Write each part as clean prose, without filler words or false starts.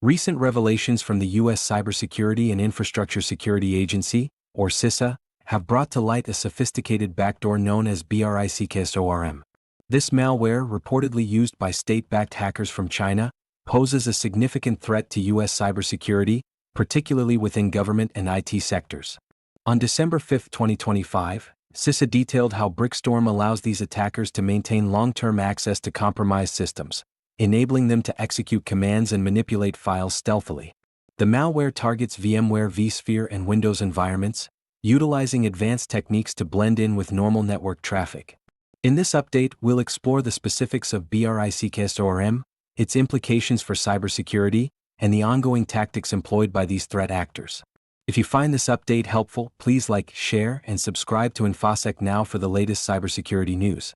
Recent revelations from the U.S. Cybersecurity and Infrastructure Security Agency, or CISA, have brought to light a sophisticated backdoor known as BRICKSTORM. This malware, reportedly used by state-backed hackers from China, poses a significant threat to U.S. cybersecurity, particularly within government and IT sectors. On December 5, 2025, CISA detailed how BRICKSTORM allows these attackers to maintain long-term access to compromised systems, enabling them to execute commands and manipulate files stealthily. The malware targets VMware vSphere and Windows environments, utilizing advanced techniques to blend in with normal network traffic. In this update, we'll explore the specifics of BRICKSTORM, its implications for cybersecurity, and the ongoing tactics employed by these threat actors. If you find this update helpful, please like, share, and subscribe to InfoSec Now for the latest cybersecurity news.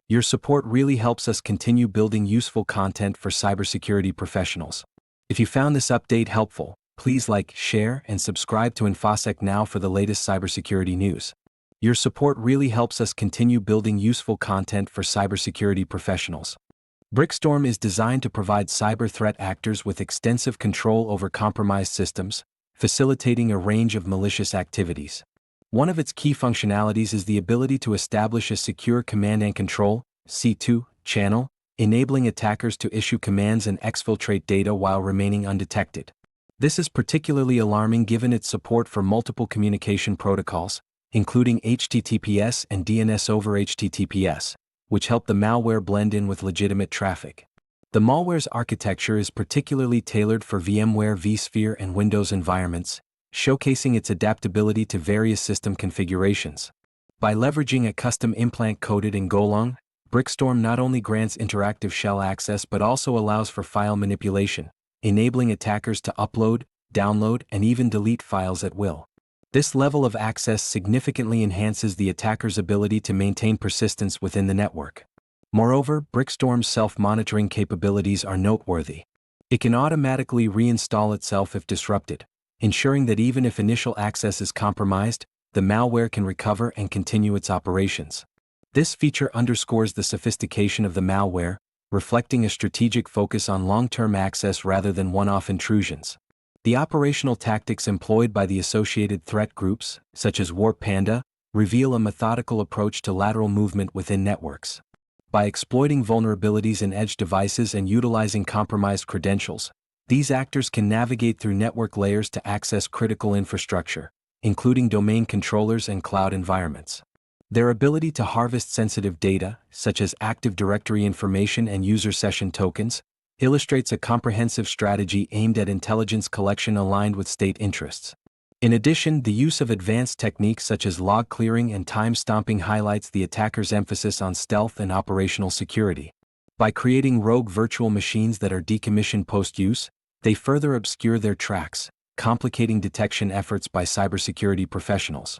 Your support really helps us continue building useful content for cybersecurity professionals. If you found this update helpful, please like, share, and subscribe to InfoSec Now for the latest cybersecurity news. Your support really helps us continue building useful content for cybersecurity professionals. BRICKSTORM is designed to provide cyber threat actors with extensive control over compromised systems, facilitating a range of malicious activities. One of its key functionalities is the ability to establish a secure command and control (C2) channel, enabling attackers to issue commands and exfiltrate data while remaining undetected. This is particularly alarming given its support for multiple communication protocols, including HTTPS and DNS over HTTPS, which help the malware blend in with legitimate traffic. The malware's architecture is particularly tailored for VMware vSphere and Windows environments, showcasing its adaptability to various system configurations. By leveraging a custom implant coded in Golang, BRICKSTORM not only grants interactive shell access but also allows for file manipulation, enabling attackers to upload, download, and even delete files at will. This level of access significantly enhances the attacker's ability to maintain persistence within the network. Moreover, BRICKSTORM's self-monitoring capabilities are noteworthy. It can automatically reinstall itself if disrupted, ensuring that even if initial access is compromised, the malware can recover and continue its operations. This feature underscores the sophistication of the malware, reflecting a strategic focus on long-term access rather than one-off intrusions. The operational tactics employed by the associated threat groups, such as Warp Panda, reveal a methodical approach to lateral movement within networks. By exploiting vulnerabilities in edge devices and utilizing compromised credentials, these actors can navigate through network layers to access critical infrastructure, including domain controllers and cloud environments. Their ability to harvest sensitive data, such as Active Directory information and user session tokens, illustrates a comprehensive strategy aimed at intelligence collection aligned with state interests. In addition, the use of advanced techniques such as log clearing and time stomping highlights the attacker's emphasis on stealth and operational security. By creating rogue virtual machines that are decommissioned post-use, they further obscure their tracks, complicating detection efforts by cybersecurity professionals.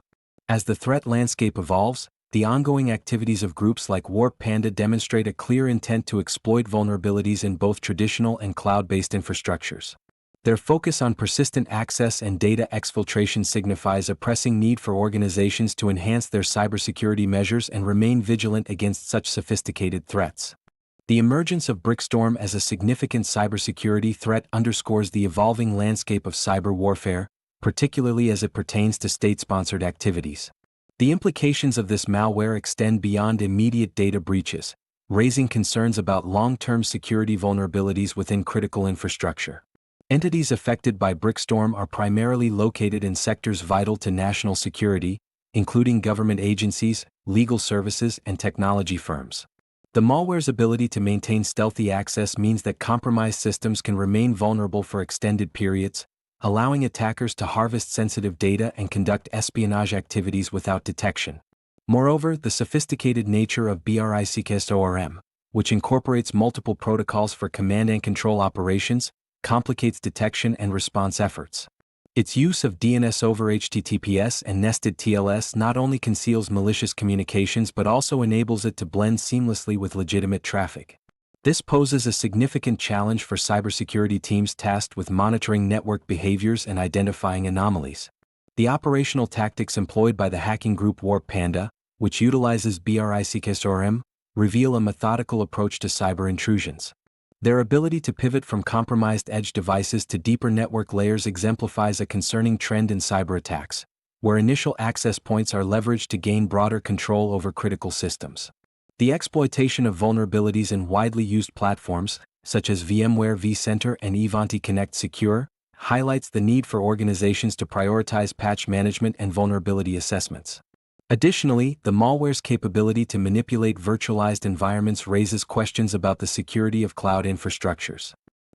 As the threat landscape evolves, the ongoing activities of groups like Warp Panda demonstrate a clear intent to exploit vulnerabilities in both traditional and cloud-based infrastructures. Their focus on persistent access and data exfiltration signifies a pressing need for organizations to enhance their cybersecurity measures and remain vigilant against such sophisticated threats. The emergence of BRICKSTORM as a significant cybersecurity threat underscores the evolving landscape of cyber warfare, particularly as it pertains to state-sponsored activities. The implications of this malware extend beyond immediate data breaches, raising concerns about long-term security vulnerabilities within critical infrastructure. Entities affected by BRICKSTORM are primarily located in sectors vital to national security, including government agencies, legal services, and technology firms. The malware's ability to maintain stealthy access means that compromised systems can remain vulnerable for extended periods, allowing attackers to harvest sensitive data and conduct espionage activities without detection. Moreover, the sophisticated nature of BRICKSTORM, which incorporates multiple protocols for command and control operations, complicates detection and response efforts. Its use of DNS over HTTPS and nested TLS not only conceals malicious communications but also enables it to blend seamlessly with legitimate traffic. This poses a significant challenge for cybersecurity teams tasked with monitoring network behaviors and identifying anomalies. The operational tactics employed by the hacking group Warp Panda, which utilizes BRICKSTORM, reveal a methodical approach to cyber intrusions. Their ability to pivot from compromised edge devices to deeper network layers exemplifies a concerning trend in cyber attacks, where initial access points are leveraged to gain broader control over critical systems. The exploitation of vulnerabilities in widely used platforms, such as VMware vCenter and Ivanti Connect Secure, highlights the need for organizations to prioritize patch management and vulnerability assessments. Additionally, the malware's capability to manipulate virtualized environments raises questions about the security of cloud infrastructures.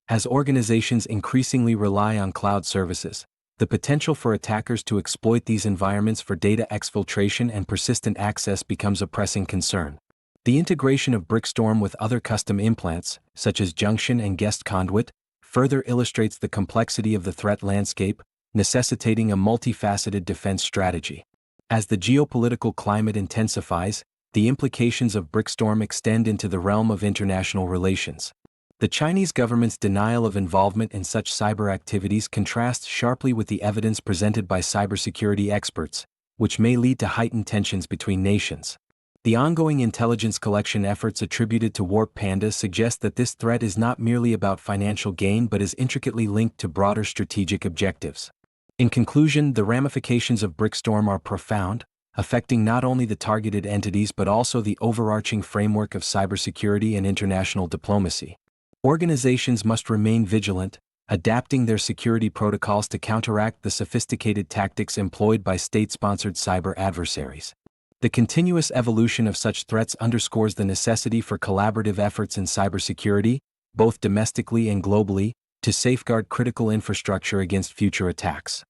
As organizations increasingly rely on cloud services, the potential for attackers to exploit these environments for data exfiltration and persistent access becomes a pressing concern. The integration of BRICKSTORM with other custom implants, such as Junction and Guest Conduit, further illustrates the complexity of the threat landscape, necessitating a multifaceted defense strategy. As the geopolitical climate intensifies, the implications of BRICKSTORM extend into the realm of international relations. The Chinese government's denial of involvement in such cyber activities contrasts sharply with the evidence presented by cybersecurity experts, which may lead to heightened tensions between nations. The ongoing intelligence collection efforts attributed to Warp Panda suggest that this threat is not merely about financial gain but is intricately linked to broader strategic objectives. In conclusion, the ramifications of BRICKSTORM are profound, affecting not only the targeted entities but also the overarching framework of cybersecurity and international diplomacy. Organizations must remain vigilant, adapting their security protocols to counteract the sophisticated tactics employed by state-sponsored cyber adversaries. The continuous evolution of such threats underscores the necessity for collaborative efforts in cybersecurity, both domestically and globally, to safeguard critical infrastructure against future attacks.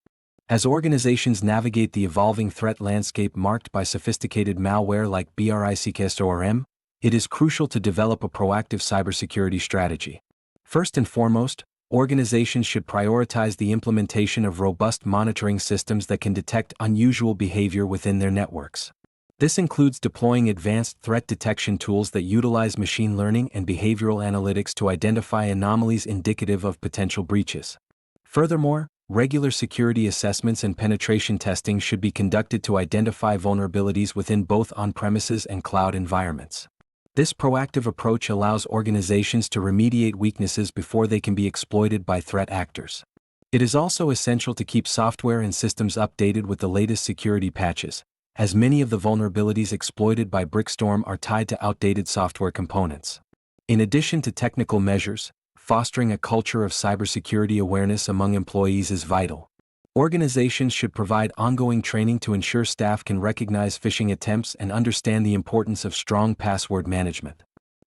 As organizations navigate the evolving threat landscape marked by sophisticated malware like BRICKSTORM, it is crucial to develop a proactive cybersecurity strategy. First and foremost, organizations should prioritize the implementation of robust monitoring systems that can detect unusual behavior within their networks. This includes deploying advanced threat detection tools that utilize machine learning and behavioral analytics to identify anomalies indicative of potential breaches. Furthermore, regular security assessments and penetration testing should be conducted to identify vulnerabilities within both on-premises and cloud environments. This proactive approach allows organizations to remediate weaknesses before they can be exploited by threat actors. It is also essential to keep software and systems updated with the latest security patches, as many of the vulnerabilities exploited by BRICKSTORM are tied to outdated software components. In addition to technical measures, fostering a culture of cybersecurity awareness among employees is vital. Organizations should provide ongoing training to ensure staff can recognize phishing attempts and understand the importance of strong password management.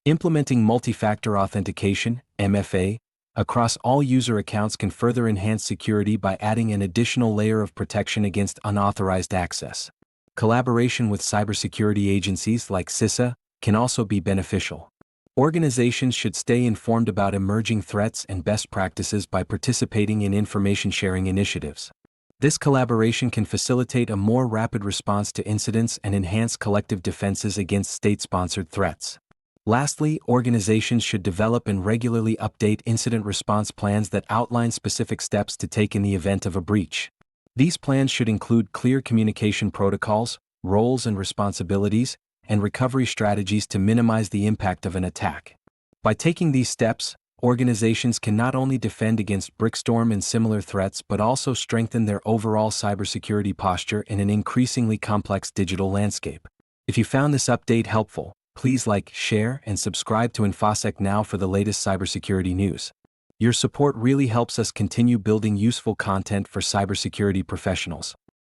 Implementing multi-factor authentication, MFA, across all user accounts can further enhance security by adding an additional layer of protection against unauthorized access. Collaboration with cybersecurity agencies like CISA can also be beneficial. Organizations should stay informed about emerging threats and best practices by participating in information sharing initiatives. This collaboration can facilitate a more rapid response to incidents and enhance collective defenses against state-sponsored threats. Lastly, organizations should develop and regularly update incident response plans that outline specific steps to take in the event of a breach. These plans should include clear communication protocols, roles and responsibilities, and recovery strategies to minimize the impact of an attack. By taking these steps, organizations can not only defend against BRICKSTORM and similar threats but also strengthen their overall cybersecurity posture in an increasingly complex digital landscape. If you found this update helpful, please like, share, and subscribe to InfoSec Now for the latest cybersecurity news. Your support really helps us continue building useful content for cybersecurity professionals.